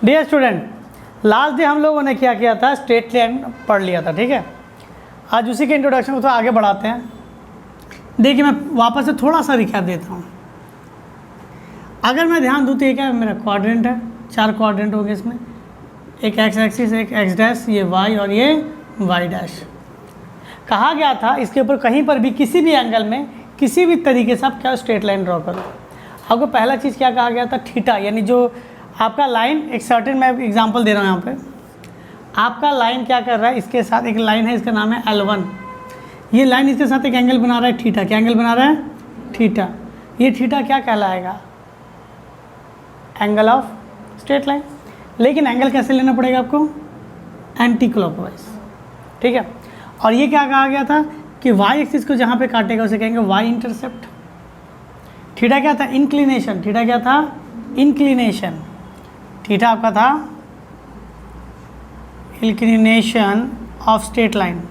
Dear student, last day हम लोगों ने क्या किया था, स्ट्रेट लाइन पढ़ लिया था, ठीक है। आज उसी के इंट्रोडक्शन को थोड़ा आगे बढ़ाते हैं। देखिए मैं वापस से थोड़ा सा रिकैप देता हूँ। अगर मैं ध्यान दूँ तो ये क्या मेरा क्वाड्रेंट है, 4 क्वाड्रेंट हो गए इसमें, एक एक्स एक्सिस, एक एक्स डैश, ये वाई और ये वाई डैश। कहा गया था इसके ऊपर कहीं पर भी किसी भी एंगल में किसी भी तरीके से आप क्या स्ट्रेट लाइन ड्रॉ करो। आपको पहला चीज़ क्या कहा गया था, थीटा, यानी जो आपका लाइन एक सर्टेन, मैं एग्जांपल दे रहा हूँ यहाँ पे, आपका लाइन क्या कर रहा है, इसके साथ एक लाइन है, इसका नाम है L1। ये लाइन इसके साथ एक एंगल बना रहा है थीटा। क्या एंगल बना रहा है, थीटा। ये थीटा क्या कहलाएगा, एंगल ऑफ स्ट्रेट लाइन। लेकिन एंगल कैसे लेना पड़ेगा आपको, एंटी क्लॉकवाइज, ठीक है। और ये क्या कहा गया था कि वाई एक्सिस को जहाँ पे काटेगा उसे कहेंगे वाई इंटरसेप्ट। थीटा क्या था, इंक्लिनेशन। थीटा क्या था, इंक्लिनेशन। थीटा आपका था इंक्लिनेशन ऑफ स्ट्रेट लाइन।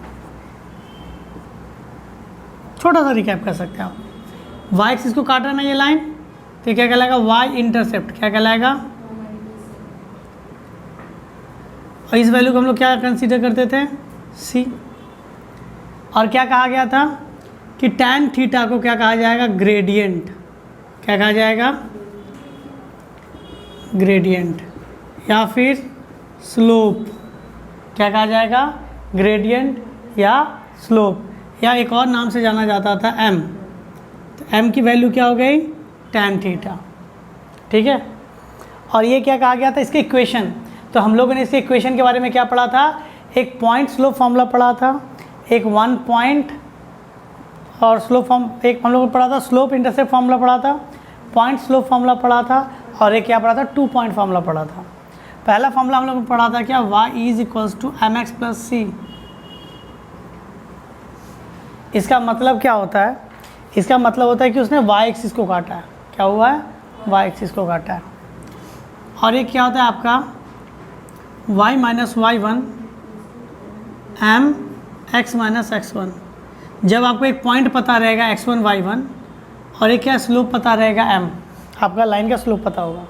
छोटा सा रिकैप कर सकते हैं आप। वाई एक्सिस को काट रहा है ना ये लाइन, तो क्या कहलाएगा, वाई इंटरसेप्ट। क्या कहलाएगा, और इस वैल्यू को हम लोग क्या कंसीडर करते थे, सी। और क्या कहा गया था कि टैन थीटा को क्या कहा जाएगा, ग्रेडियंट। क्या कहा जाएगा, ग्रेडियंट, या फिर स्लोप। क्या कहा जाएगा, ग्रेडियंट या स्लोप, या एक और नाम से जाना जाता था एम। तो एम की वैल्यू क्या हो गई, टैन थीटा, ठीक है। और ये क्या कहा गया था, इसके इक्वेशन। तो हम लोगों ने इसके इक्वेशन के बारे में क्या पढ़ा था, एक पॉइंट स्लोप फॉर्मूला पढ़ा था, एक 1 पॉइंट और स्लोप फॉर्म, एक हम लोगों ने पढ़ा था स्लोप इंटरसेप्ट फॉर्मूला पढ़ा था, पॉइंट स्लोप फॉर्मूला पढ़ा था, और एक क्या पढ़ा था, 2 पॉइंट फॉर्मूला पढ़ा था। पहला फॉर्मूला हम लोगों ने पढ़ा था क्या, y is equals to m x plus c. इसका मतलब क्या होता है, इसका मतलब होता है कि उसने y एक्सिस को काटा है। क्या हुआ है, y एक्सिस को काटा है। और ये क्या होता है आपका y minus y1 M X minus x1। जब आपको एक पॉइंट पता रहेगा x1 y1 और एक क्या स्लोप पता रहेगा m, आपका लाइन का स्लोप पता होगा,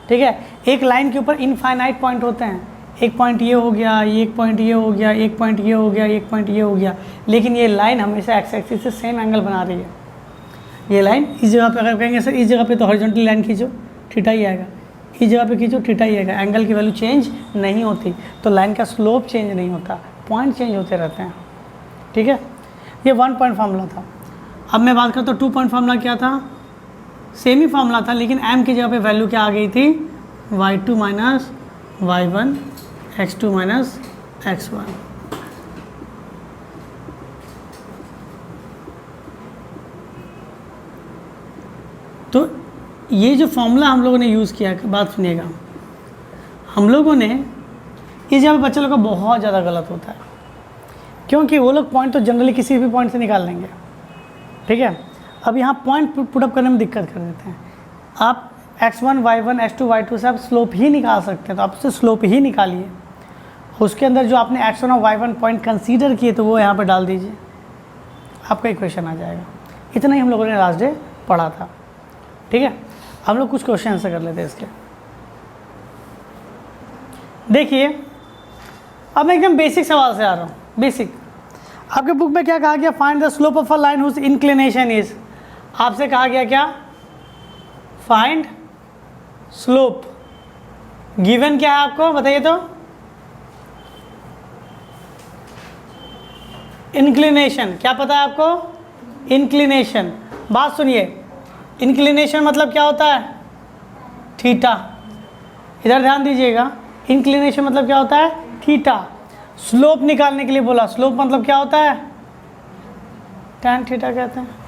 ठीक है। एक लाइन के ऊपर इनफाइनाइट पॉइंट होते हैं, एक पॉइंट ये हो गया, एक पॉइंट ये हो गया, एक पॉइंट ये हो गया, एक पॉइंट ये हो गया, लेकिन ये लाइन हमेशा एक्स एक्सिस से सेम एंगल बना रही है। ये लाइन इस जगह पे अगर कहेंगे सर इस जगह पे तो हॉरिजॉन्टल लाइन खींचो, थीटा ही आएगा, इस जगह पे खींचो, थीटा ही आएगा। एंगल की वैल्यू चेंज नहीं होती, तो लाइन का स्लोप चेंज नहीं होता, पॉइंट चेंज होते रहते हैं, ठीक है। ये 1 पॉइंट फार्मूला था। अब मैं बात करता हूँ 2 पॉइंट फार्मूला क्या था, सेम ही फार्मूला था, लेकिन m की जगह पे वैल्यू क्या आ गई थी, y2 minus y1 x2 minus x1। तो ये जो फॉर्मूला हम लोगों ने यूज़ किया, बात सुनिएगा, हम लोगों ने इस जगह पे बच्चे लोग का बहुत ज़्यादा गलत होता है, क्योंकि वो लोग पॉइंट तो जनरली किसी भी पॉइंट से निकाल लेंगे, ठीक है। अब यहाँ पॉइंट पुटअप करने में दिक्कत कर देते हैं। आप x1 y1 x2 y2 से आप स्लोप ही निकाल सकते हैं, तो आप उससे स्लोप ही निकालिए। उसके अंदर जो आपने x1 और y1 पॉइंट कंसीडर किए तो वो यहाँ पे डाल दीजिए, आपका इक्वेशन आ जाएगा। इतना ही हम लोगों ने लास्ट डे पढ़ा था, ठीक है। हम लोग कुछ क्वेश्चन आंसर कर लेते हैं इसके। देखिए अब मैं एकदम बेसिक सवाल से आ रहा हूँ, बेसिक। आपके बुक में क्या कहा गया, find the slope of a line whose inclination is. आपसे कहा गया क्या, फाइंड स्लोप। गिवन क्या है आपको बताइए तो, इंक्लिनेशन। क्या पता है आपको, इंक्लिनेशन। बात सुनिए, इंक्लिनेशन मतलब क्या होता है, थीटा। इधर ध्यान दीजिएगा, इंक्लिनेशन मतलब क्या होता है, थीटा। स्लोप निकालने के लिए बोला, स्लोप मतलब क्या होता है, टैन थीटा कहते हैं।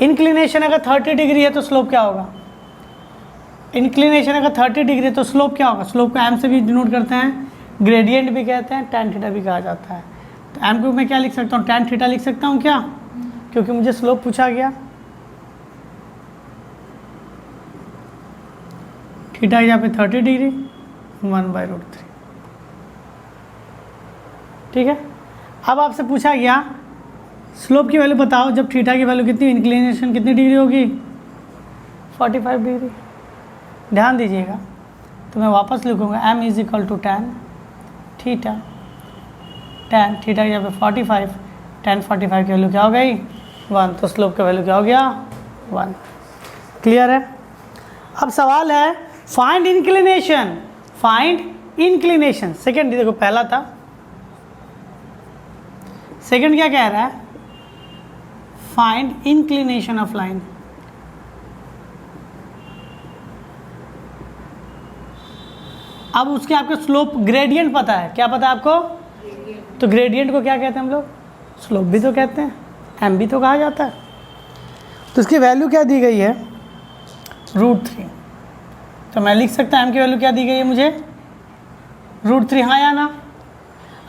इंक्लिनेशन अगर 30 डिग्री है तो स्लोप क्या होगा, इंक्लिनेशन अगर 30 डिग्री है तो स्लोप क्या होगा, स्लोप को एम से भी डिनोट करते हैं, ग्रेडियंट भी कहते हैं, टैन थीटा भी कहा जाता है। तो एम को मैं क्या लिख सकता हूँ, टैन थीटा लिख सकता हूँ क्या, क्योंकि मुझे स्लोप पूछा गया। थीटा यहाँ पे 30 डिग्री 1/√3, ठीक है। अब आपसे पूछा गया स्लोप की वैल्यू बताओ, जब थीटा की वैल्यू कितनी, इंक्लिनेशन कितनी डिग्री होगी, 45 डिग्री। ध्यान दीजिएगा, तो तो मैं वापस लिखूँगा m is equal to tan theta, tan theta यहाँ पे 45, tan 45 की वैल्यू क्या हो गई 1, तो स्लोप का वैल्यू क्या हो गया 1। क्लियर है। अब सवाल है find inclination, find inclination. Second देखो पहला था, सेकंड क्या कह रहा है फाइंड इंक्लिनेशन ऑफ लाइन। अब उसके आपको स्लोप ग्रेडियंट पता है, क्या पता है आपको, तो ग्रेडियंट को क्या कहते हैं हम लोग, स्लोप भी तो कहते हैं, एम भी तो कहा जाता है। तो इसकी वैल्यू क्या दी गई है √3, तो मैं लिख सकता एम की वैल्यू क्या दी गई है मुझे √3, हाँ या ना।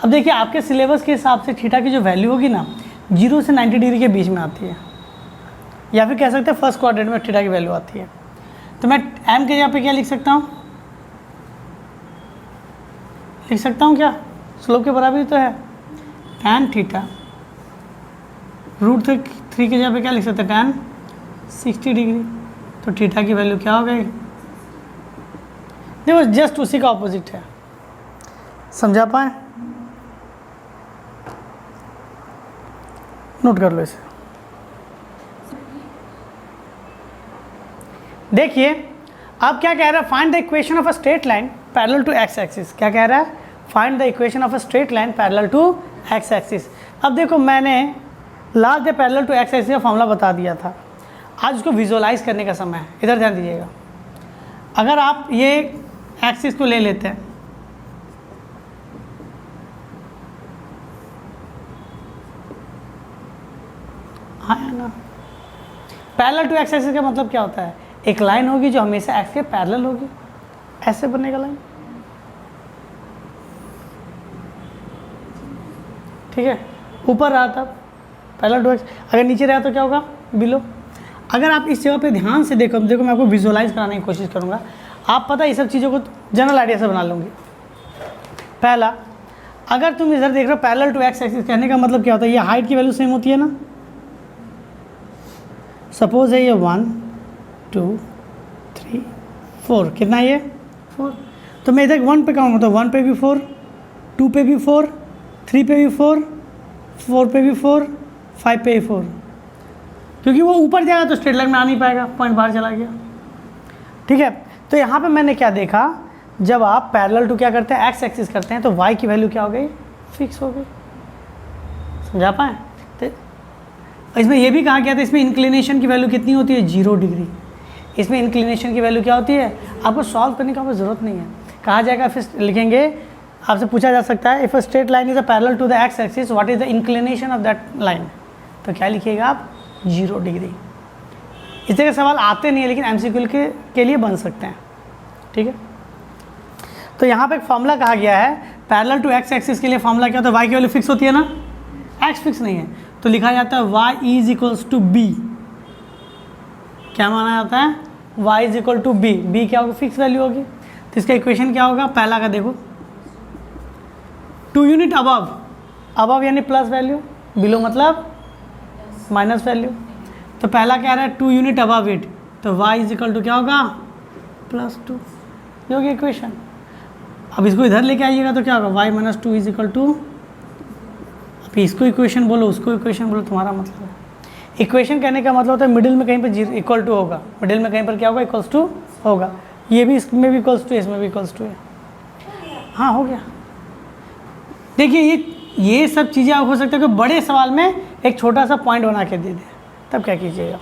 अब देखिए आपके सिलेबस के हिसाब से थीटा की जो वैल्यू होगी ना 0 से 90 डिग्री के बीच में आती है, या फिर कह सकते हैं फर्स्ट क्वाड्रेंट में थीटा की वैल्यू आती है। तो मैं एम के यहाँ पे क्या लिख सकता हूँ, लिख सकता हूँ क्या, स्लोप के बराबर ही तो है tan थीटा, √3 के जगह पे क्या लिख सकते हैं tan 60 डिग्री, तो थीटा की वैल्यू क्या हो गई, देखो जस्ट उसी का ऑपोजिट है, समझा पाए, नोट कर लो इसे। देखिए अब क्या कह रहा है find the equation of a straight line parallel to X axis, क्या कह रहा है find the equation of a straight line parallel to X axis. अब देखो मैंने last day parallel to X axis का फॉर्मूला बता दिया था, आज उसको विजुअलाइज करने का समय है। इधर ध्यान दीजिएगा, अगर आप ये एक्सिस को ले लेते हैं, हाँ या ना, पैरेलल टू एक्स एक्सिस का मतलब क्या होता है, एक लाइन होगी जो हमेशा एक्स के पैरेलल होगी, ऐसे बनेगा लाइन, ठीक है, ऊपर रहा था पैरेलल टू एक्स, अगर नीचे रहा तो क्या होगा बिलो। अगर आप इस जगह पे ध्यान से देखो मैं आपको विजुअलाइज कराने की कोशिश करूँगा, आप पता है ये सब चीज़ों को जनरल आइडिया से बना लूँगी। पहला, अगर तुम इधर देख रहे हो पैरेलल टू एक्स एक्सिस, कहने का मतलब क्या होता है, ये हाइट की वैल्यू सेम होती है ना, सपोज है ये 1 2 3 4, कितना है ये 4, तो मैं इधर 1 पे काउंट करता हूँ, 1 पे भी 4, 2 पे भी 4, 3 पे भी 4, 4 पे भी 4, 5 पे भी 4, क्योंकि वो ऊपर जाएगा तो स्ट्रेट लाइन में आ नहीं पाएगा, पॉइंट बाहर चला गया, ठीक है। तो यहाँ पे मैंने क्या देखा, जब आप पैरेलल टू क्या करते हैं एक्स एक्सिस करते हैं तो वाई की वैल्यू क्या हो गई फिक्स हो गई, समझा पाए। तो इसमें यह भी कहा गया था इसमें इंक्लिनेशन की वैल्यू कितनी होती है 0 डिग्री, इसमें इंक्लिनेशन की वैल्यू क्या होती है, आपको सॉल्व करने का ज़रूरत नहीं है, कहा जाएगा फिर लिखेंगे, आपसे पूछा जा सकता है if a straight line is a parallel to the X axis what is the inclination of that line, तो क्या लिखिएगा आप 0 डिग्री। इस तरह के सवाल आते नहीं है लेकिन एमसीक्यू के लिए बन सकते हैं, ठीक है। तो यहाँ पे एक फॉर्मूला कहा गया है पैरेलल टू एक्स एक्सिस के लिए, फॉर्मूला क्या होता है, वाई की वैल्यू फिक्स होती है ना, एक्स फिक्स नहीं है, तो लिखा जाता है y is equals to B, क्या माना जाता है y is equal to B, B क्या होगा फिक्स वैल्यू होगी, तो इसका इक्वेशन क्या होगा, पहला का देखो 2 यूनिट अबव, अबव यानी प्लस वैल्यू, बिलो मतलब माइनस वैल्यू, तो पहला क्या रहा है 2 यूनिट अबव इट, तो y इज इक्वल टू क्या होगा +2, ये होगी इक्वेशन। अब इसको इधर लेके आइएगा तो क्या होगा y - 2 इज इक्वल टू, अब इसको इक्वेशन बोलो उसको इक्वेशन बोलो, तुम्हारा मतलब है, इक्वेशन कहने का मतलब होता है मिडिल में कहीं पर इक्वल टू होगा, मिडिल में कहीं पर क्या होगा इक्वल्स टू होगा, ये भी इसमें भी इक्वल्स टू है, इसमें भी इक्वल्स टू है, हाँ हो गया। देखिए ये सब चीज़ें हो सकता है कि बड़े सवाल में एक छोटा सा पॉइंट बना के दे दें, तब क्या कीजिएगा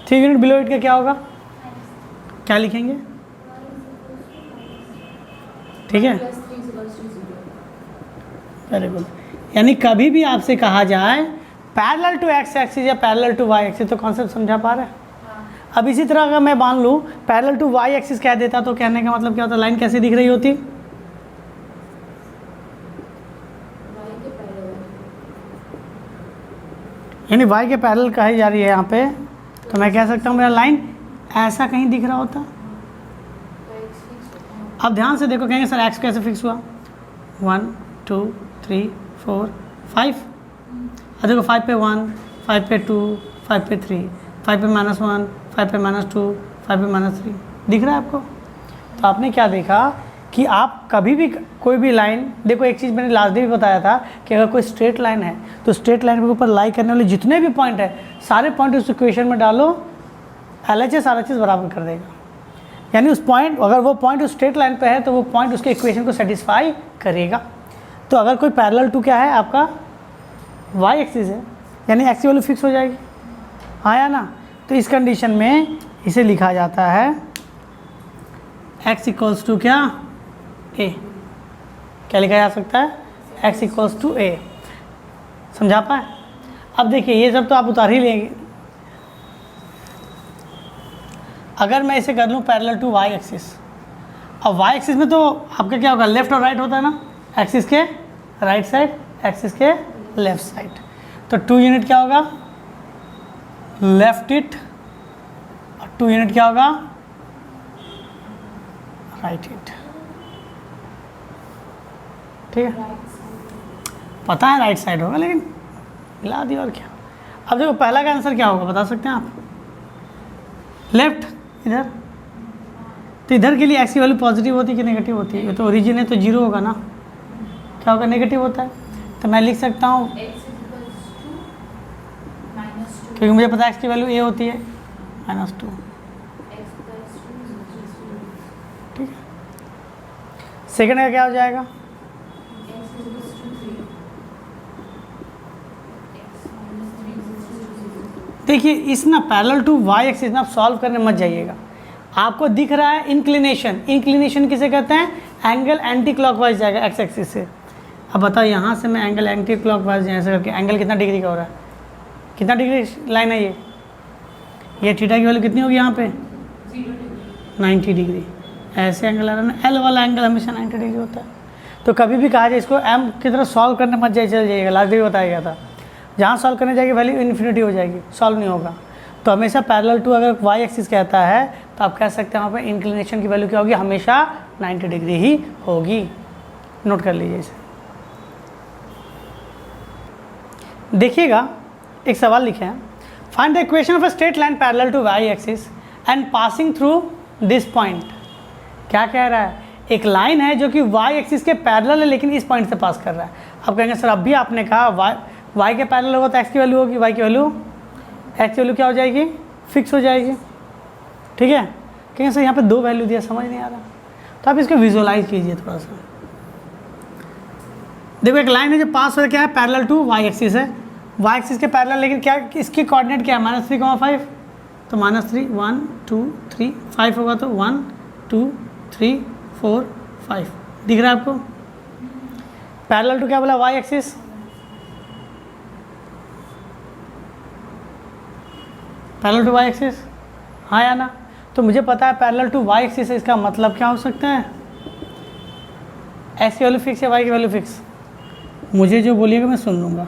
3 यूनिट बिलो इट का क्या होगा, क्या लिखेंगे, ठीक है, वेरी गुड। यानी कभी भी आपसे कहा जाए पैरेलल टू एक्स एक्सिस या पैरेलल टू वाई एक्सिस, तो कॉन्सेप्ट समझा पा रहे हैं। अब इसी तरह अगर मैं मान लूँ पैरेलल टू वाई एक्सिस कह देता तो कहने का मतलब क्या होता, लाइन कैसे दिख रही होती, यानी वाई के पैरेलल कही जा रही है यहाँ पे, तो मैं कह सकता हूँ मेरा लाइन ऐसा कहीं दिख रहा होता। अब ध्यान से देखो, कहेंगे सर एक्स कैसे फिक्स हुआ, 1 2 3 4 5, अब देखो 5 पे 1, 5 पे 2, 5 पे 3, 5 पे -1, 5 पे -2, 5 पे -3, दिख रहा है आपको। तो आपने क्या देखा कि आप कभी भी कोई भी लाइन, देखो एक चीज़ मैंने लास्ट डे भी बताया था कि अगर कोई स्ट्रेट लाइन है तो स्ट्रेट लाइन के ऊपर लाई करने वाले जितने भी पॉइंट है सारे पॉइंट उस इक्वेशन में डालो, LHS RHS बराबर कर देगा। यानी उस पॉइंट, अगर वो पॉइंट उस स्ट्रेट लाइन पे है तो वो पॉइंट उसके इक्वेशन को सेटिस्फाई करेगा। तो अगर कोई पैरेलल टू क्या है आपका y एक्सिस है, यानी x की वैल्यू फिक्स हो जाएगी, हाँ या ना। तो इस कंडीशन में इसे लिखा जाता है x इक्वल्स टू क्या a, क्या लिखा जा सकता है x इक्वल्स टू a। समझा पाए? अब देखिए ये सब तो आप उतार ही लेंगे। अगर मैं इसे कर लूँ पैरेलल टू y एक्सिस, अब y एक्सिस में तो आपका क्या होगा, लेफ्ट और राइट होता है ना, एक्सिस के राइट साइड, एक्सिस के लेफ्ट साइड। तो 2 यूनिट क्या होगा, लेफ्ट इट, और 2 यूनिट क्या होगा, राइट इट। ठीक है, पता है राइट साइड होगा लेकिन मिला दिया और क्या। अब देखो पहला का आंसर क्या होगा बता सकते हैं आप, लेफ्ट इधर। तो इधर के लिए x की वैल्यू पॉजिटिव होती है कि नेगेटिव होती है, ये तो ओरिजिन है तो जीरो होगा ना, क्या होगा, नेगेटिव होता है। तो मैं लिख सकता हूँ क्योंकि मुझे पता है x की वैल्यू a होती है -2। ठीक है, सेकेंड का क्या हो जाएगा, देखिए इस ना पैरेलल टू y एक्सिस ना आप सॉल्व करने मत जाइएगा। आपको दिख रहा है इंक्लिनेशन, इंक्लिनेशन किसे कहते हैं, एंगल एंटी क्लॉकवाइज जाएगा x एक्सिस से। अब बताओ यहाँ से मैं एंगल एंटी क्लॉकवाइज ऐसे करके एंगल कितना डिग्री का हो रहा है, कितना डिग्री लाइन है ये थीटा की वैल्यू कितनी होगी यहाँ पे 90 डिग्री। ऐसे एंगल आ रहा है ना, एल वाला एंगल हमेशा 90 डिग्री होता है। तो कभी भी कहा जाए इसको एम की तरह सॉल्व करने मत चल जाइएगा, लास्ट भी बताया गया था जहाँ सॉल्व करने जाएगी वैल्यू इन्फिनिटी हो जाएगी, सॉल्व नहीं होगा। तो हमेशा पैरेलल टू अगर y एक्सिस कहता है तो आप कह सकते हैं वहाँ पर इंक्लिनेशन की वैल्यू क्या होगी, हमेशा 90 डिग्री ही होगी। नोट कर लीजिए इसे। देखिएगा एक सवाल लिखे हैं, find the equation of a straight line parallel to y axis and passing through this point. क्या कह रहा है, एक लाइन है जो कि y एक्सिस के पैरेलल है लेकिन इस पॉइंट से पास कर रहा है। अब कहेंगे सर अभी आपने कहा y के पैरेलल होगा तो x की वैल्यू होगी, y की वैल्यू x की वैल्यू क्या हो जाएगी, फिक्स हो जाएगी। ठीक है, कहेंगे सर यहाँ पे 2 वैल्यू दिया समझ नहीं आ रहा, तो आप इसको विजुअलाइज कीजिए थोड़ा सा। देखो एक लाइन है जो पास हो क्या है, पैरेलल टू y एक्सिस है, y एक्सिस के पैरेलल, लेकिन क्या इसकी कोऑर्डिनेट क्या है, -3,5। तो -3 1 2 3 5 होगा तो 1 2 3 4 5 दिख रहा है आपको। पैरेलल टू क्या बोला, y axis, parallel to y axis, हाँ या ना। तो मुझे पता है पैरेलल टू y एक्सिस है, इसका मतलब क्या हो सकता है, x की वैल्यू फिक्स है, y की वैल्यू फिक्स। मुझे जो बोलिएगा मैं सुन लूँगा।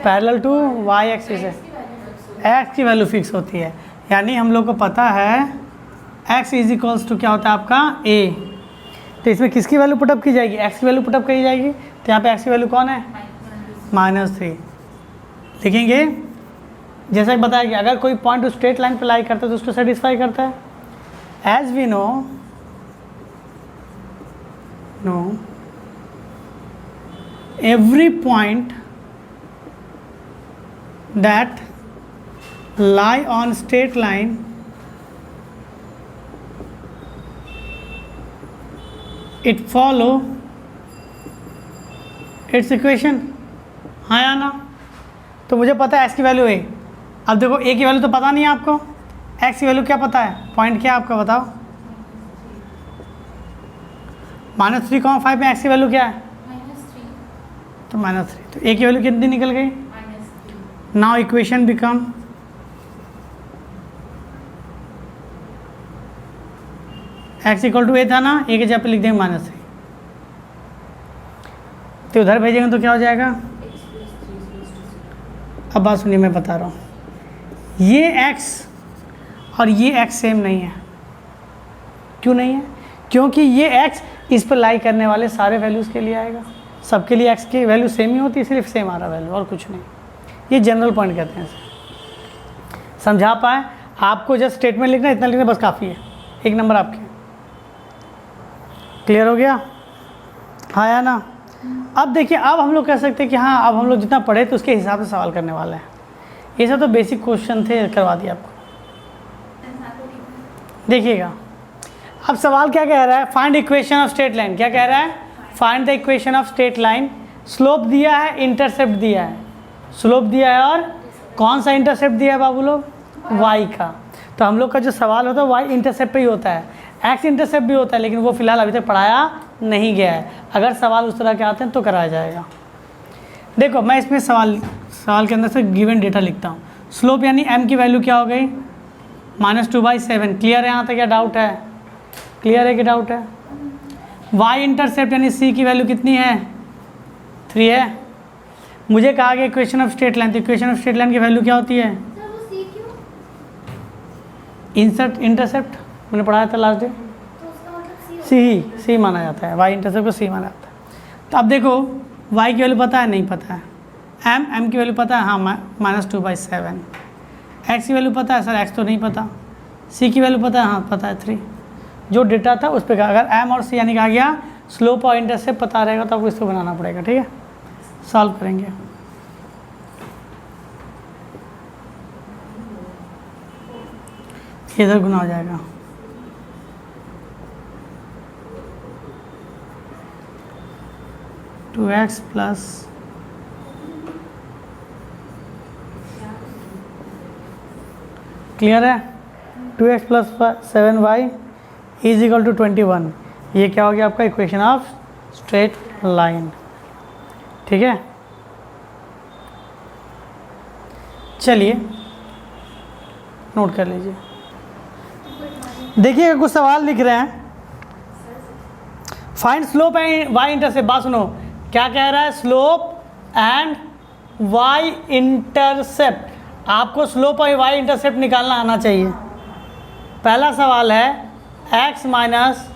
पैरेलल टू y एक्सिस है, x की वैल्यू फिक्स होती है, यानी हम लोग को पता है x इज इक्वल्स टू क्या होता है आपका a। तो इसमें किसकी वैल्यू पुटअप की जाएगी, x की वैल्यू पुटअप की जाएगी। तो यहाँ पे x की वैल्यू कौन है, -3 लिखेंगे। जैसा कि बताया गया अगर कोई पॉइंट उस स्ट्रेट लाइन पर लाई करता है तो उसको सेटिस्फाई करता है। As we know every point that lie on straight line it follow its equation, हाँ या ना। तो मुझे पता है x की वैल्यू a। अब देखो a की वैल्यू तो पता नहीं है आपको, x की वैल्यू क्या पता है, पॉइंट क्या है आपका बताओ, -3,5 में x की वैल्यू क्या है, तो -3। तो a की वैल्यू कितनी निकल गई, now equation become x equal to a था ना, a के जगह पे लिख देंगे -3। तो उधर भेजेंगे तो क्या हो जाएगा, अब बात सुनिए मैं बता रहा हूँ, ये x और ये x सेम नहीं है। क्यों नहीं है, क्योंकि ये x इस पर लाई करने वाले सारे वैल्यूज़ के लिए आएगा, सबके लिए x की वैल्यू सेम ही होती है, सिर्फ सेम आ रहा वैल्यू और कुछ नहीं। ये जनरल पॉइंट कहते हैं इसे, समझा पाए। आपको जस्ट स्टेटमेंट लिखना, इतना लिखना बस काफ़ी है, 1 नंबर आपके। क्लियर हो गया? हाँ या ना? अब देखिए, अब हम लोग कह सकते हैं कि हाँ, अब हम लोग जितना पढ़े तो उसके हिसाब से सवाल करने वाले हैं। ये सब तो बेसिक क्वेश्चन थे, करवा दिया आपको। देखिएगा अब सवाल क्या कह रहा है, find equation of straight line. क्या कह रहा है? Find the equation of straight line. Slope दिया है, इंटरसेप्ट दिया है। स्लोप दिया है और कौन सा इंटरसेप्ट दिया है बाबू लोग? y का। तो हम लोग का जो सवाल होता है y इंटरसेप्ट पे ही होता है, x इंटरसेप्ट भी होता है, लेकिन वो फिलहाल अभी तक पढ़ाया नहीं गया है। अगर सवाल उस तरह के आते हैं तो कराया जाएगा। देखो मैं इसमें सवाल के अंदर से गिवन डेटा लिखता हूँ। स्लोप यानी m की वैल्यू क्या हो गई? -2/7। क्लियर है यहाँ तक? क्या डाउट है? क्लियर है कि डाउट है? y इंटरसेप्ट यानी c की वैल्यू कितनी है? 3 है। मुझे कहा गया इक्वेशन ऑफ स्ट्रेट लाइन, तो इक्वेशन ऑफ स्ट्रेट लाइन की वैल्यू क्या होती है? इंटरसेप्ट मैंने पढ़ाया था लास्ट डे, सी माना जाता है, y इंटरसेप्ट को c माना जाता है। तो अब देखो y की वैल्यू पता है? नहीं पता है। m की वैल्यू पता है? हाँ, -2/7। x की वैल्यू पता है? सर x तो नहीं पता। c की वैल्यू पता है? हाँ पता है, 3। जो डेटा था उस पर कहा, अगर m और c यानी कहा गया स्लोप और इंटरसेप्ट पता रहेगा तो आपको इसको बनाना पड़ेगा। ठीक है, सॉल्व करेंगे। इधर गुना हो जाएगा। टू एक्स प्लस क्लियर है? 2x plus 7y is equal to 21। ये क्या हो गया आपका? Equation of straight line. ठीक है, चलिए नोट कर लीजिए। देखिए कुछ सवाल लिख रहे हैं, find slope and y intercept. बात सुनो, क्या कह रहा है? Slope and y intercept. आपको स्लोप और y इंटरसेप्ट निकालना आना चाहिए। पहला सवाल है x minus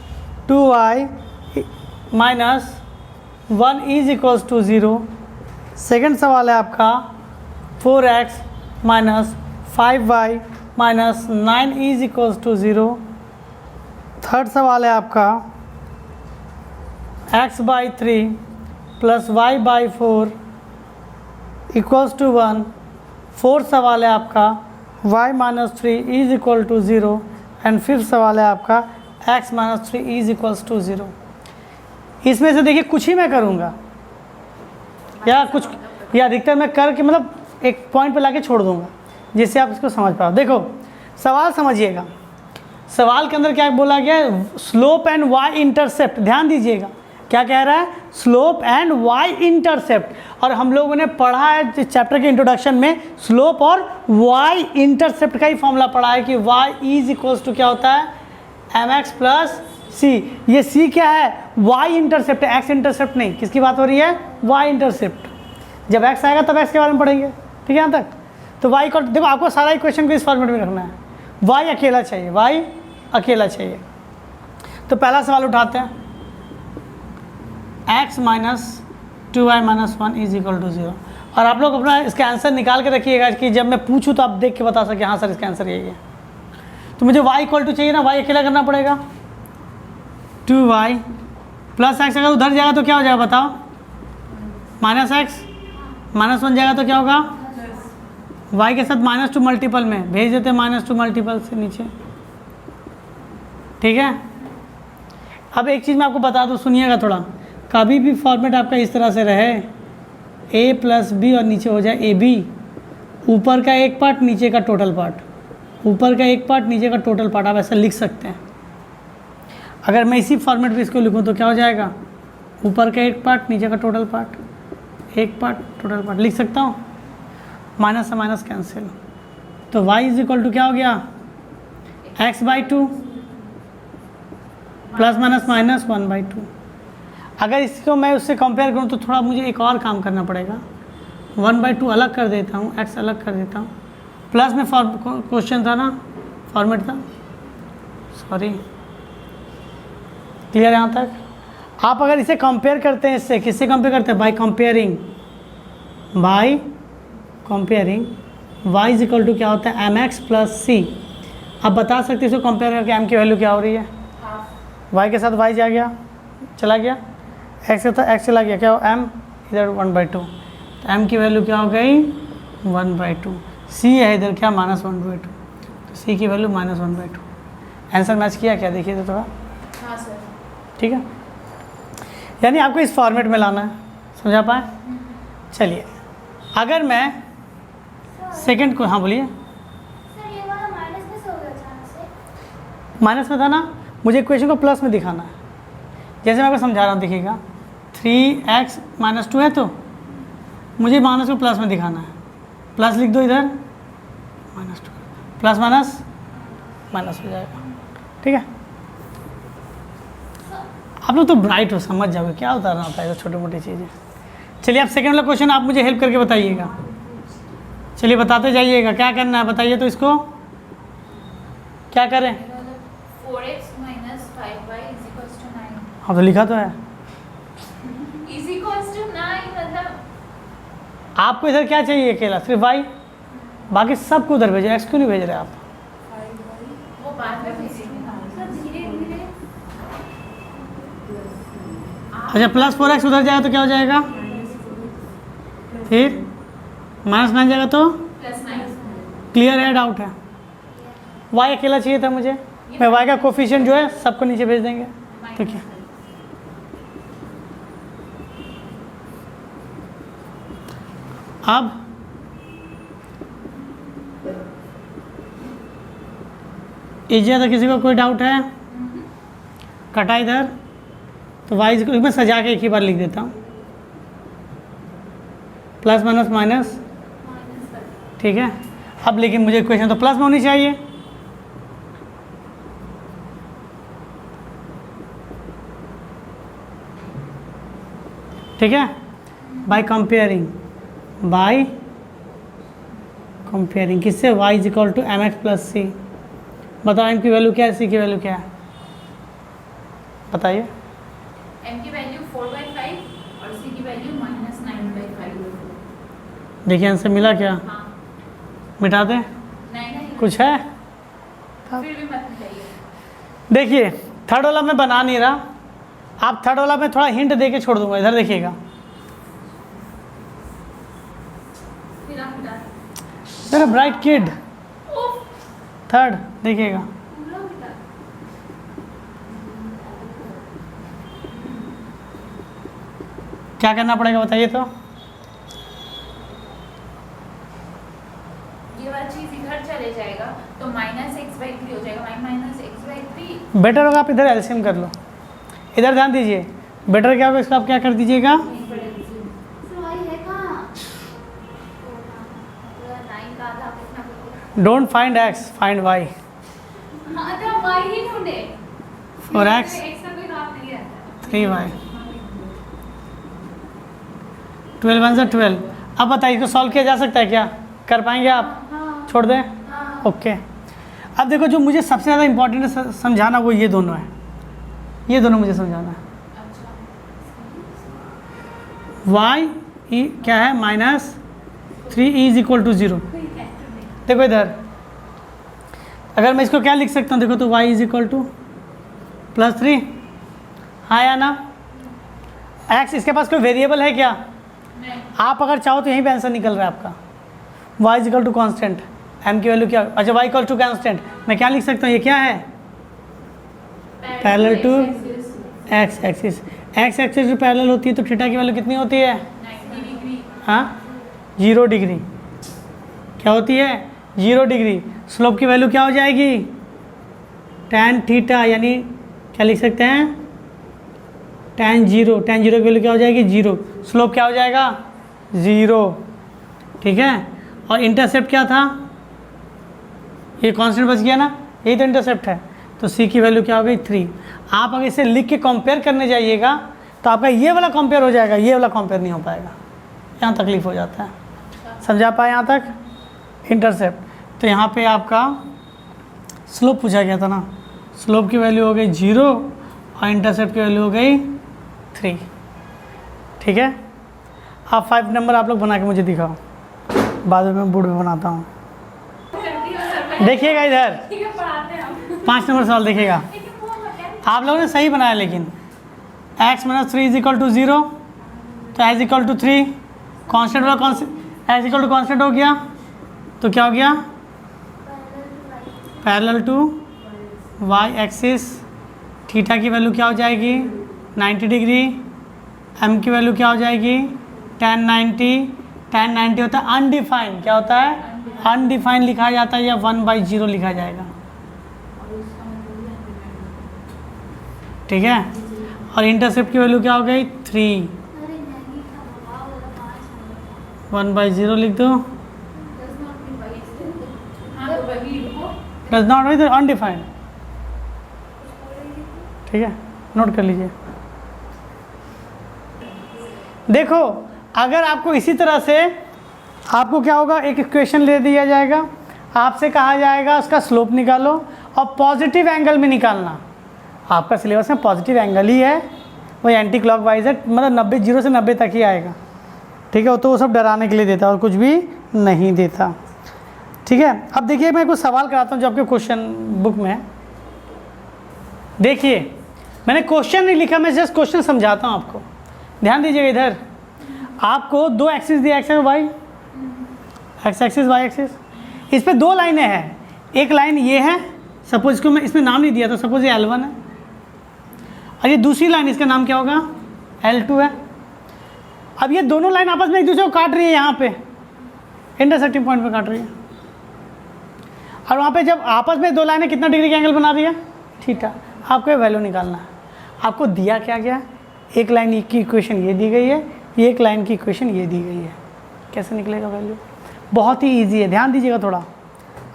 2y minus 1 is equals to 0। Second सवाल है आपका 4x minus 5y minus 9 is equals to 0। Third सवाल है आपका x/3 plus y/4 equals to 1। Fourth सवाल है आपका y-3 is equal to 0 and fifth सवाल है आपका x-3 इज इक्वल्स टू 0। इसमें से देखिए कुछ ही मैं करूँगा या कुछ, या अधिकतर मैं करके मतलब एक पॉइंट पे लाके छोड़ दूँगा जिससे आप इसको समझ पाओ। देखो सवाल समझिएगा, सवाल के अंदर क्या बोला गया है? Slope and y intercept. ध्यान दीजिएगा क्या कह रहा है? Slope and y intercept. और हम लोगों ने पढ़ा है चैप्टर के इंट्रोडक्शन में, स्लोप और y इंटरसेप्ट का ही फॉर्मूला पढ़ा है कि y इज इक्वल्स टू क्या होता है? mx plus c। ये c क्या है? y इंटरसेप्ट है, x इंटरसेप्ट नहीं। किसकी बात हो रही है? y intercept. जब x आएगा तब x के बारे में पढ़ेंगे। ठीक है यहाँ तक? तो y को देखो, आपको सारा इक्वेशन को इस फॉर्मेट में रखना है। y अकेला चाहिए, y अकेला चाहिए। तो पहला सवाल उठाते हैं, x minus 2y minus 1 is equal to 0। और आप लोग अपना इसका आंसर निकाल के रखिएगा कि जब मैं पूछूं तो आप देख के बता सके हाँ सर इसका आंसर यही है। तो मुझे y इक्वल टू चाहिए ना, y अकेला करना पड़ेगा। 2y प्लस x अगर उधर जाएगा तो क्या हो जाएगा बताओ? -x -1 जाएगा तो क्या होगा? y के साथ -2 मल्टीपल में भेज देते हैं, -2 मल्टीपल से नीचे। ठीक है, अब एक चीज़ मैं आपको बता दूँ, सुनिएगा थोड़ा। कभी भी फॉर्मेट आपका इस तरह से रहे a प्लस बी और नीचे हो जाए ए बी, ऊपर का एक पार्ट नीचे का टोटल पार्ट, ऊपर का एक पार्ट नीचे का टोटल पार्ट, आप ऐसा लिख सकते हैं। अगर मैं इसी फॉर्मेट में इसको लिखूँ तो क्या हो जाएगा? ऊपर का एक पार्ट नीचे का टोटल पार्ट, एक पार्ट टोटल पार्ट लिख सकता हूँ। माइनस से माइनस कैंसिल, तो y इज इक्वल टू क्या हो गया? x/2 plus minus minus 1/2। अगर इसको मैं उससे कंपेयर करूँ तो थोड़ा मुझे एक और काम करना पड़ेगा। 1/2 अलग कर देता हूँ, x अलग कर देता हूँ, प्लस में क्वेश्चन था ना, फॉर्मेट था, सॉरी। क्लियर यहाँ तक? आप अगर इसे कंपेयर करते हैं, इससे किससे कंपेयर करते हैं? By comparing y is equal to क्या होता है? mx plus c। अब बता सकते इसको कंपेयर करके एम की वैल्यू क्या हो रही है? वाई के साथ वाई जा गया, चला गया, एक्स के साथ एक्स चला गया, क्या हो एम इधर 1/2, तो एम की वैल्यू क्या हो गई 1/2। सी है इधर क्या -1/2, तो सी की वैल्यू -1/2। आंसर मैच किया क्या? देखिए तो थोड़ा। हाँ सर। ठीक है, यानी आपको इस फॉर्मेट में लाना है, समझा पाए? चलिए अगर मैं सेकंड को, हाँ बोलिए। सर ये वाला माइनस कैसे हो गया अचानक से? माइनस में था ना, मुझे इक्वेशन को प्लस में दिखाना है। जैसे मैं आपको समझा रहा हूँ, देखिएगा 3x - 2 है तो मुझे माइनस को प्लस में दिखाना है, प्लस लिख दो इधर -2, प्लस माइनस माइनस हो जाएगा। ठीक है, आप लोग तो ब्राइट हो, समझ जाओगे क्या उतारना होता है, छोटी मोटी चीज़ें। चलिए अब सेकंड वाला क्वेश्चन आप मुझे हेल्प करके बताइएगा। चलिए बताते जाइएगा, क्या करना है बताइए तो, इसको क्या करें? 4x - 5y = 9। हाँ तो लिखा तो है, = 9 मतलब आपको इधर क्या चाहिए? अकेला सिर्फ वाई, बाकी सबको उधर भेजे, एक्स क्यों नहीं भेज रहे आप? वो बाद में भेजेंगे। सर धीरे धीरे अच्छा +4x उधर जाएगा तो क्या हो जाएगा? फिर -9 जाएगा तो +9। क्लियर है, डाउट है? वाई अकेला चाहिए था मुझे, मैं वाई का कोफिशिएंट जो है सबको नीचे भेज देंगे, तो क्या? अब इधर तो किसी को कोई डाउट है? कटा इधर तो वाई मैं सजा के एक ही बार लिख देता हूँ, प्लस माइनस माइनस, ठीक है। अब लेकिन मुझे इक्वेशन तो प्लस में होनी चाहिए, ठीक है। बाय कंपेयरिंग किससे? y = mx + c। बताओ m की वैल्यू क्या है, c की वैल्यू क्या है, बताइए। m की वैल्यू 4/5 और c की वैल्यू -9/5। देखिए आंसर मिला क्या? हाँ, मिटा दें? नहीं कुछ है? फिर भी मत बताइए। देखिए थर्ड वाला मैं बना नहीं रहा, आप थर्ड वाला में थोड़ा हिंट दे के छोड़ दूंगा, इधर देखिएगा। फिर आप बता मेरा ब्राइट किड, ओह थर्ड देखिएगा। पूरा बता। क्या करना पड़ेगा बताइए तो? ये वाला चीज इधर चले जाएगा तो -x/3 हो जाएगा, -x/3। बेटर होगा आप इधर एलसीएम कर लो, इधर ध्यान दीजिए। बेटर क्या होगा इसका, आप क्या कर दीजिएगा? सर वाई है कहाँ? पूरा 9 का आधा कितना करोगे? Don't find X, find Y. हाँ तो आप y ही ढूंढे। 4x x का कोई काम नहीं रहता। 3y 12 1 = 12। अब बताइए इसको सॉल्व किया जा सकता है क्या? कर पाएंगे आप? हाँ छोड़ दें? हाँ ओके। अब देखो जो मुझे सबसे ज़्यादा इंपॉर्टेंट है समझाना, वो ये दोनों है, ये दोनों मुझे समझाना है। अच्छा y क्या है? -3e = 0। देखो इधर अगर मैं इसको क्या लिख सकता हूँ, देखो तो y = +3, हाँ या ना? x इसके पास कोई वेरिएबल है क्या? नहीं। आप अगर चाहो तो यहीं पे आंसर निकल रहा है आपका। y = कांस्टेंट, m की वैल्यू क्या? अच्छा y = कांस्टेंट, मैं क्या लिख सकता हूँ, ये क्या है? Parallel to x axis. x axis जो पैरेलल होती है तो थीटा की वैल्यू कितनी होती है? 90 डिग्री। हाँ 0 डिग्री। क्या होती है? 0 डिग्री। स्लोप की वैल्यू क्या हो जाएगी? tan थीटा, यानी क्या लिख सकते हैं? tan 0 की वैल्यू क्या हो जाएगी? 0। स्लोप क्या हो जाएगा? 0, ठीक है। और इंटरसेप्ट क्या था? ये कांस्टेंट बच गया ना, यही तो इंटरसेप्ट है, तो c की वैल्यू क्या हो गई? 3। आप अगर इसे लिख के कंपेयर करने जाइएगा तो आपका ये वाला कंपेयर हो जाएगा, ये वाला कंपेयर नहीं हो पाएगा, यहाँ तकलीफ हो जाता है। समझा पाए यहाँ तक? इंटरसेप्ट। तो यहाँ पे आपका स्लोप पूछा गया था ना, स्लोप की वैल्यू हो गई 0 और इंटरसेप्ट की वैल्यू हो गई 3, ठीक है। आप 5 नंबर आप लोग बना के मुझे दिखाओ, बाद में मैं बोर्ड पे बनाता हूँ। करती हो सर, देखिएगा इधर, ठीक है, पढ़ाते हैं हम। 5 नंबर सवाल देखिएगा। लेकिन वो मतलब आप लोगों ने सही बनाया, लेकिन x - 3 इज इक्वल टू 0, तो एज इक्वल टू 3, कॉन्स्टेंट वाला constant as equal to constant हो गया, तो क्या हो गया, parallel to y axis. Theta की वैल्यू क्या हो जाएगी 90 डिग्री, m की वैल्यू क्या हो जाएगी tan 90। tan 90 होता है अनडिफाइंड, क्या होता है अनडिफाइंड लिखा जाता है, या 1/0 लिखा जाएगा, ठीक है। और इंटरसेप्ट की वैल्यू क्या हो गई 3, 1/0 लिख दो, हाँ, तो वही लिखो। डज नॉट इज अनडिफाइंड, ठीक है, नोट कर लीजिए। देखो अगर आपको इसी तरह से आपको क्या होगा, एक इक्वेशन ले दिया जाएगा, आपसे कहा जाएगा उसका स्लोप निकालो और पॉजिटिव एंगल में निकालना। आपका सिलेबस में पॉजिटिव एंगल ही है, वो एंटी क्लॉकवाइज है, मतलब 90 0 से 90 तक ही आएगा, ठीक है। तो वो सब डराने के लिए देता है और कुछ भी नहीं देता, ठीक है। अब देखिए मैं कुछ सवाल कराता हूँ जो आपके क्वेश्चन बुक में है। देखिए मैंने क्वेश्चन नहीं लिखा, मैं जस्ट क्वेश्चन समझाता हूँ आपको, ध्यान दीजिएगा। इधर आपको 2 एक्सिस दिया, एक्स और Y, X axis Y axis, इस पे 2 लाइनें हैं। एक लाइन ये है, सपोज इसको मैं इसमें नाम नहीं दिया था, सपोज ये L1 है, और ये दूसरी लाइन इसका नाम क्या होगा L2 है। अब ये दोनों लाइन आपस में एक दूसरे को काट रही है, यहाँ पे इंटरसेक्टिंग पॉइंट पे काट रही है, और वहाँ पे जब आपस में 2 लाइनें कितना डिग्री का एंगल बना रही है थीटा। आपको ये वैल्यू निकालना है। आपको दिया क्या गया, एक लाइन की इक्वेशन ये दी गई है, एक लाइन की इक्वेशन ये दी गई है, कैसे निकलेगा वैल्यू, बहुत ही ईजी है, ध्यान दीजिएगा थोड़ा।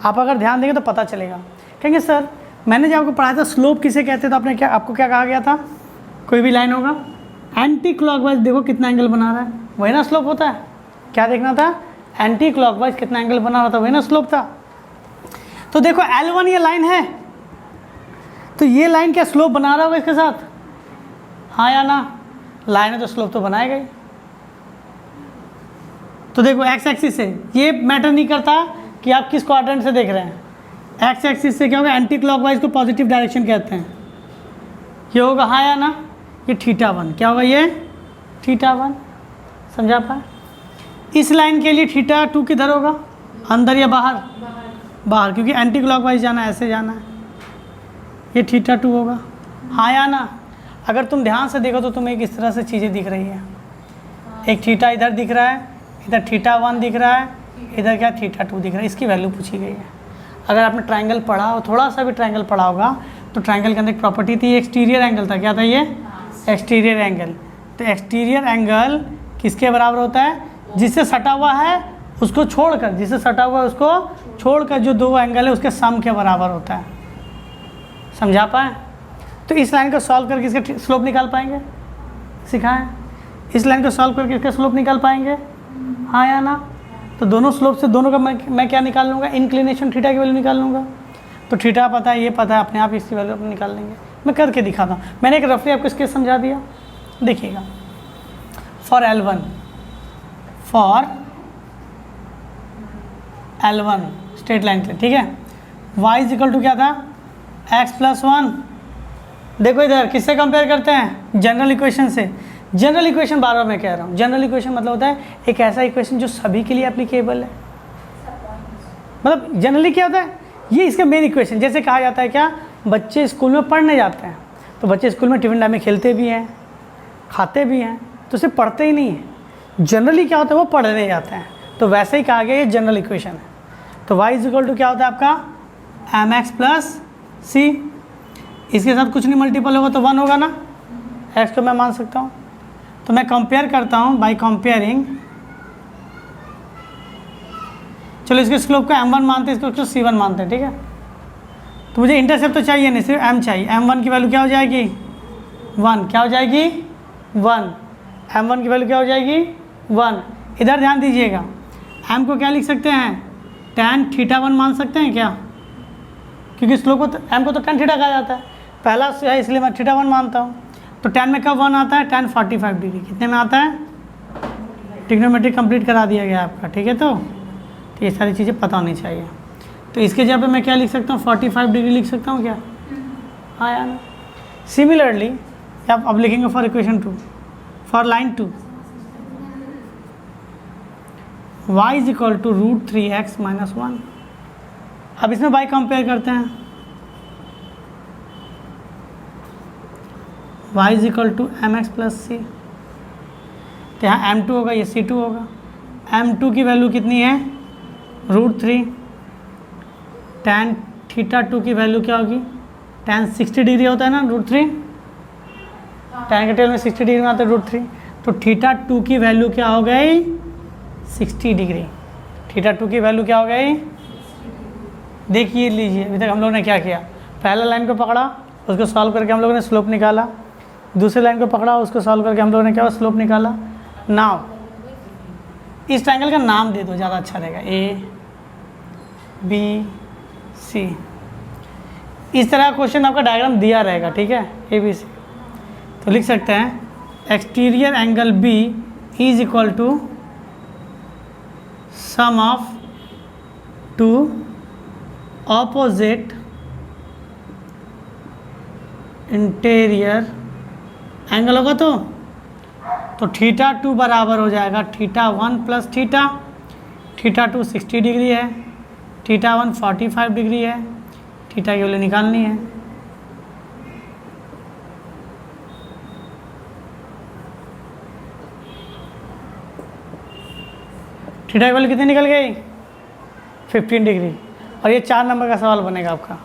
आप अगर ध्यान देंगे तो पता चलेगा। कहेंगे सर मैंने जब आपको पढ़ाया था स्लोप किसे कहते हैं, तो आपने क्या, आपको क्या कहा गया था, कोई भी लाइन होगा एंटी क्लॉकवाइज, देखो कितना एंगल बना रहा है, वही ना स्लोप होता है। क्या देखना था, एंटी क्लॉकवाइज कितना एंगल बना रहा था, वही ना स्लोप था। तो देखो L1 ये लाइन है, तो ये लाइन क्या स्लोप बना रहा होगा इसके साथ, हाँ या ना, लाइन है तो स्लोप तो बनाएगा ही। तो देखो एक्स एक्सिस से ये मैटर नहीं करता कि आप किस क्वाड्रेंट से देख रहे हैं, एक्स एक्सिस से क्या होगा, एंटी क्लॉकवाइज को पॉजिटिव डायरेक्शन कहते हैं, ये होगा हाँ या ना, ये θ1 क्या होगा, ये θ1, समझा पाए। इस लाइन के लिए θ2 किधर होगा, अंदर या बाहर, बाहर, क्योंकि एंटी क्लॉकवाइज जाना है, ऐसे जाना है, ये θ2 होगा, हाँ या ना। अगर तुम ध्यान से देखो तो तुम्हें एक इस तरह से चीज़ें दिख रही है, एक थीटा इधर दिख रहा है, इधर θ1 दिख रहा है, इधर क्या θ2 दिख रहा है, इसकी वैल्यू पूछी गई है। अगर आपने ट्रायंगल पढ़ा हो, थोड़ा सा भी ट्रायंगल पढ़ा होगा, तो ट्रायंगल के अंदर एक प्रॉपर्टी थी, एक्सटीरियर एंगल था, क्या था ये, एक्सटीरियर एंगल। तो एक्सटीरियर एंगल किसके बराबर होता है, जिससे सटा हुआ है उसको छोड़कर, जिससे सटा हुआ है उसको छोड़कर जो 2 एंगल है उसके सम के बराबर होता है, समझा पाए। तो इस लाइन को सॉल्व करके इसका स्लोप निकाल पाएंगे, सिखाएं। इस लाइन को सॉल्व करके इसका स्लोप निकाल पाएंगे, हाँ या ना। तो दोनों स्लोप से दोनों का मैं क्या निकाल लूँगा, इंक्लिनेशन थीटा की वैल्यू निकाल लूँगा। तो थीटा पता है, ये पता है, अपने आप इसकी वैल्यू अपने निकाल लेंगे। मैं करके दिखाता हूँ, मैंने एक रफली आपको स्केच समझा दिया, देखिएगा। फॉर L1 स्ट्रेट लाइन के, ठीक है, y इज इक्वल टू क्या था, x+1। देखो इधर किससे कंपेयर करते हैं, जनरल इक्वेशन से। जनरल इक्वेशन बार बार मैं कह रहा हूँ, जनरल इक्वेशन मतलब होता है एक ऐसा इक्वेशन जो सभी के लिए एप्लीकेबल है। मतलब जनरली क्या होता है, ये इसका मेन इक्वेशन, जैसे कहा जाता है क्या, बच्चे स्कूल में पढ़ने जाते हैं, तो बच्चे स्कूल में टिफिन टाइम में खेलते भी हैं, खाते भी हैं, तो सिर्फ पढ़ते ही नहीं है। जनरली क्या होता है, वो पढ़ने जाते हैं, तो वैसे ही कहा गया ये जनरल इक्वेशन है। तो y इज इक्वल टू क्या होता है आपका, mx+c, इसके साथ कुछ नहीं मल्टीपल होगा तो 1 होगा ना, x को मैं मान सकता हूँ। तो मैं कंपेयर करता हूँ बाय कंपेयरिंग, चलो इसके स्लोप को m1 मानते हैं, इसको c1 मानते हैं, ठीक है। तो मुझे इंटरसेप्ट तो चाहिए नहीं, सिर्फ m चाहिए। m1 की वैल्यू क्या हो जाएगी, 1, क्या हो जाएगी 1, m1 की वैल्यू क्या हो जाएगी 1। इधर ध्यान दीजिएगा, m को क्या लिख सकते हैं, tan θ1 मान सकते हैं क्या, क्योंकि स्लोप को m को तो tan थीटा कहा जाता है, पहला है इसलिए मैं θ1 मानता हूँ। तो tan में कब 1 आता है, tan 45 डिग्री, कितने में आता है, ट्रिग्नोमेट्री कंप्लीट करा दिया गया आपका, ठीक है। तो ये सारी चीज़ें पता होनी चाहिए। तो इसके जगह पे मैं क्या लिख सकता हूँ, 45 डिग्री लिख सकता हूँ क्या? हाँ या ना? सिमिलरली आप अब लिखेंगे for equation 2, for line 2, y is equal to √3x - 1। अब इसमें y कंपेयर करते हैं, y is equal to mx plus c. तो यहाँ m2 होगा, ये c2 होगा। m2 की वैल्यू कितनी है? √3। tan θ2 की वैल्यू क्या होगी? tan 60 डिग्री होता है ना √3, tan के टेल में 60 डिग्री में आता है √3। तो θ2 की वैल्यू क्या हो गई? 60 डिग्री। θ2 की वैल्यू क्या हो गई? देखिए लीजिए, अभी तक हम लोग ने क्या किया, पहला लाइन को पकड़ा, उसको सॉल्व करके हम लोगों ने स्लोप निकाला, दूसरे लाइन को पकड़ा, उसको सॉल्व करके हम लोगों ने क्या स्लोप निकाला। नाउ इस ट्रायंगल का नाम दे दो, ज़्यादा अच्छा रहेगा, ए बी सी। इस तरह का क्वेश्चन आपका डायग्राम दिया रहेगा, ठीक है, ए बी सी। तो लिख सकते हैं exterior angle B is equal to sum of two opposite interior angle होगा। तो θ2 बराबर हो जाएगा θ1 प्लस θ2 60 डिग्री है, θ1 45 डिग्री है, θ की वैल्यू निकालनी है। θ की वैल्यू कितनी निकल गई? 15 डिग्री। और ये 4 नंबर का सवाल बनेगा आपका,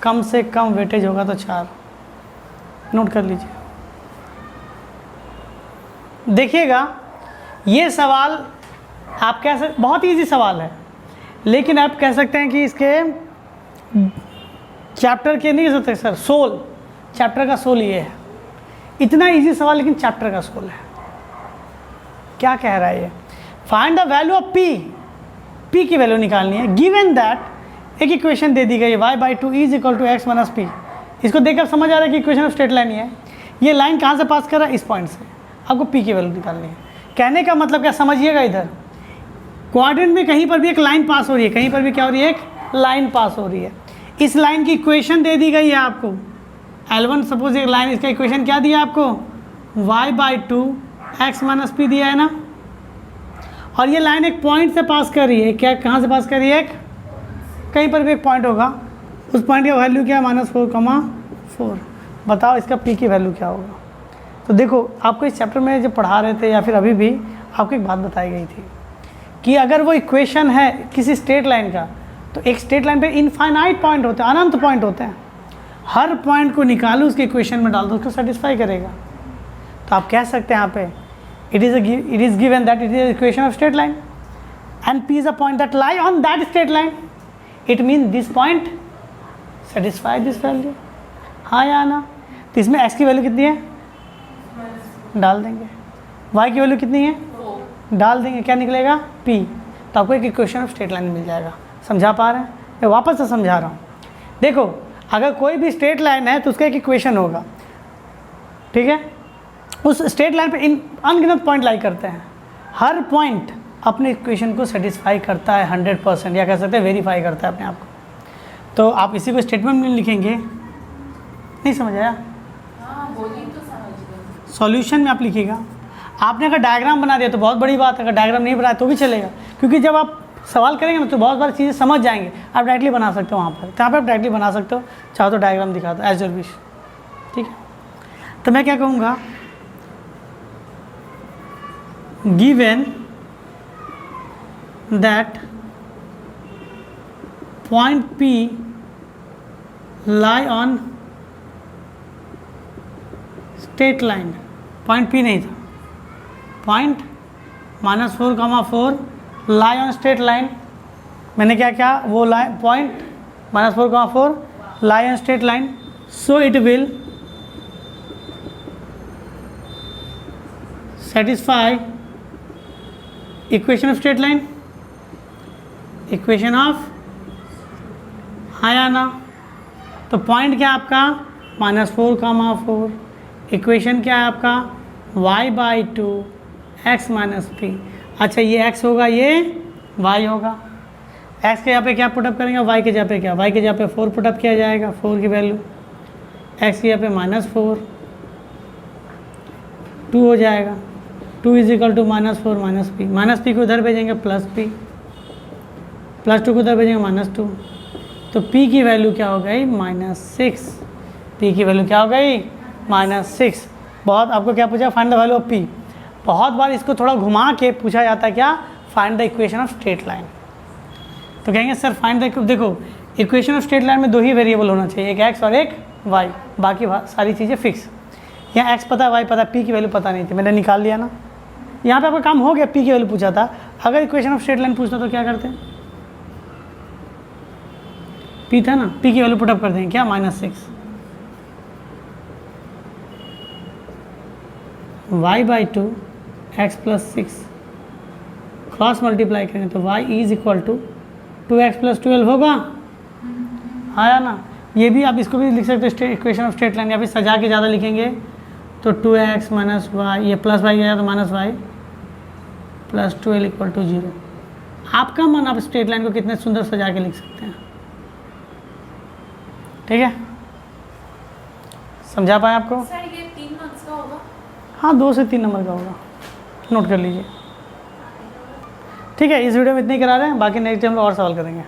कम से कम वेटेज होगा तो 4, नोट कर लीजिए। देखिएगा ये सवाल आप कह सकते, बहुत इजी सवाल है, लेकिन आप कह सकते हैं कि इसके चैप्टर के नहीं कह सकते सर, सोल, चैप्टर का सोल ये है। इतना इजी सवाल लेकिन चैप्टर का सोल है। क्या कह रहा है ये? Find the value of P, P की वैल्यू निकालनी है। गिवन दैट एक इक्वेशन दे दी गई है y/2 is equal to x - p। इसको देखकर समझ आ रहा है कि इक्वेशन ऑफ स्ट्रेट लाइन ही है। ये लाइन कहाँ से पास कर रहा है? इस पॉइंट से। आपको p की वैल्यू निकालनी है। कहने का मतलब क्या, समझिएगा, इधर क्वाड्रेंट में कहीं पर भी एक लाइन पास हो रही है, कहीं पर भी क्या हो रही है? एक लाइन पास हो रही है। इस लाइन की इक्वेशन दे दी गई है आपको, L1 सपोज एक लाइन, इसका इक्वेशन क्या दिया आपको? y/2 x - p दिया है ना। और ये लाइन एक पॉइंट से पास कर रही है, क्या कहाँ से पास कर रही है? कहीं पर भी एक पॉइंट होगा, उस पॉइंट का वैल्यू क्या है? -4,4। बताओ इसका p की वैल्यू क्या होगा? तो देखो आपको इस चैप्टर में जब पढ़ा रहे थे या फिर अभी भी आपको एक बात बताई गई थी कि अगर वो इक्वेशन है किसी स्ट्रेट लाइन का, तो एक स्ट्रेट लाइन पे इनफाइनाइट पॉइंट होते हैं, अनंत पॉइंट होते हैं। हर पॉइंट को निकालो, उसके इक्वेशन में डाल दो, उसको सेटिस्फाई करेगा। तो आप कह सकते हैं यहाँ पे it is given that it is an equation of straight line and p is a point that lie on that straight line. It means this point satisfy this value. हाँ या ना? तो इसमें x की वैल्यू कितनी है? डाल देंगे। y की वैल्यू कितनी है? डाल देंगे, क्या निकलेगा? p। तो आपको एक इक्वेशन ऑफ स्ट्रेट लाइन मिल जाएगा। समझा पा रहे हैं? मैं वापस से समझा रहा हूँ। देखो अगर कोई भी स्ट्रेट लाइन है तो उसका एक इक्वेशन होगा, ठीक है। उस स्ट्रेट लाइन पे अनगिनत पॉइंट लाई करते हैं, हर पॉइंट अपने इक्वेशन को सेटिस्फाई करता है 100%, या कह सकते हैं वेरीफाई करता है अपने आप को। तो आप इसी को स्टेटमेंट में लिखेंगे। नहीं समझ आया? हाँ बोली तो समझ गई। सॉल्यूशन में आप लिखिएगा। आपने अगर डायग्राम बना दिया तो बहुत बड़ी बात है, अगर डायग्राम नहीं बनाया तो भी चलेगा, क्योंकि जब आप सवाल करेंगे ना तो बहुत सारी चीज़ें समझ जाएंगे। आप डायरेक्टली बना सकते हो वहाँ पर, जहाँ पर आप डायरेक्टली बना सकते हो, चाहो तो डायग्राम दिखा दो एज योर विश, ठीक है। तो मैं क्या कहूँगा, given that point P lie on straight line, point P नहीं था, point -4,4 lie on straight line। मैंने क्या क्या वो line point -4,4 lie on straight line, so it will satisfy equation of straight line, equation of, हाँ या ना? तो पॉइंट क्या है आपका? -4,4। इक्वेशन क्या है आपका? y/2 x - p। अच्छा ये x होगा, ये y होगा। एक्स के यहाँ पे क्या पुटअप करेंगे, वाई के जगह पे क्या, वाई के जगह पे 4 पुटअप किया जाएगा, 4 की वैल्यू, एक्स की जगह पे -4, 2 हो जाएगा, 2 is equal to -4 -p, -p को उधर भेजेंगे +p, +2 को उधर भेजेंगे -2, तो p की वैल्यू क्या हो गई -6, p की वैल्यू क्या हो गई -6। बहुत आपको क्या पूछा, find the value of p। बहुत बार इसको थोड़ा घुमा के पूछा जाता है क्या, find the equation of straight line. तो कहेंगे सर फाइंड द, देखो इक्वेशन ऑफ स्ट्रेट लाइन में 2 ही वेरिएबल होना चाहिए, एक x और एक y, बाकी सारी चीज़ें फिक्स। यहाँ x पता है, y पता है, p की वैल्यू पता नहीं थी, मैंने निकाल लिया ना। यहाँ पे आपका काम हो गया, p की वैल्यू पूछा था। अगर इक्वेशन ऑफ स्ट्रेट लाइन पूछता तो क्या करते हैं, p था ना, p की वैल्यू पुटअप कर देंगे क्या, -6, y/2 x + 6 क्रॉस मल्टीप्लाई करें तो y is equal to 2x + 12 होगा, आया ना। ये भी आप इसको भी लिख सकते हो इक्वेशन ऑफ स्ट्रेट लाइन, या फिर सजा के ज़्यादा लिखेंगे तो 2x - y, ये +y गया तो -y + 12 = 0। आपका मन, आप स्ट्रेट लाइन को कितने सुंदर सजा के लिख सकते हैं। ठीक है, समझा पाए आपको। सर ये 3 मार्क्स का होगा। हाँ 2 से 3 नंबर का होगा, नोट कर लीजिए। ठीक है, इस वीडियो में इतने ही करा रहे हैं, बाकी नेक्स्ट टाइम हम और सवाल करेंगे।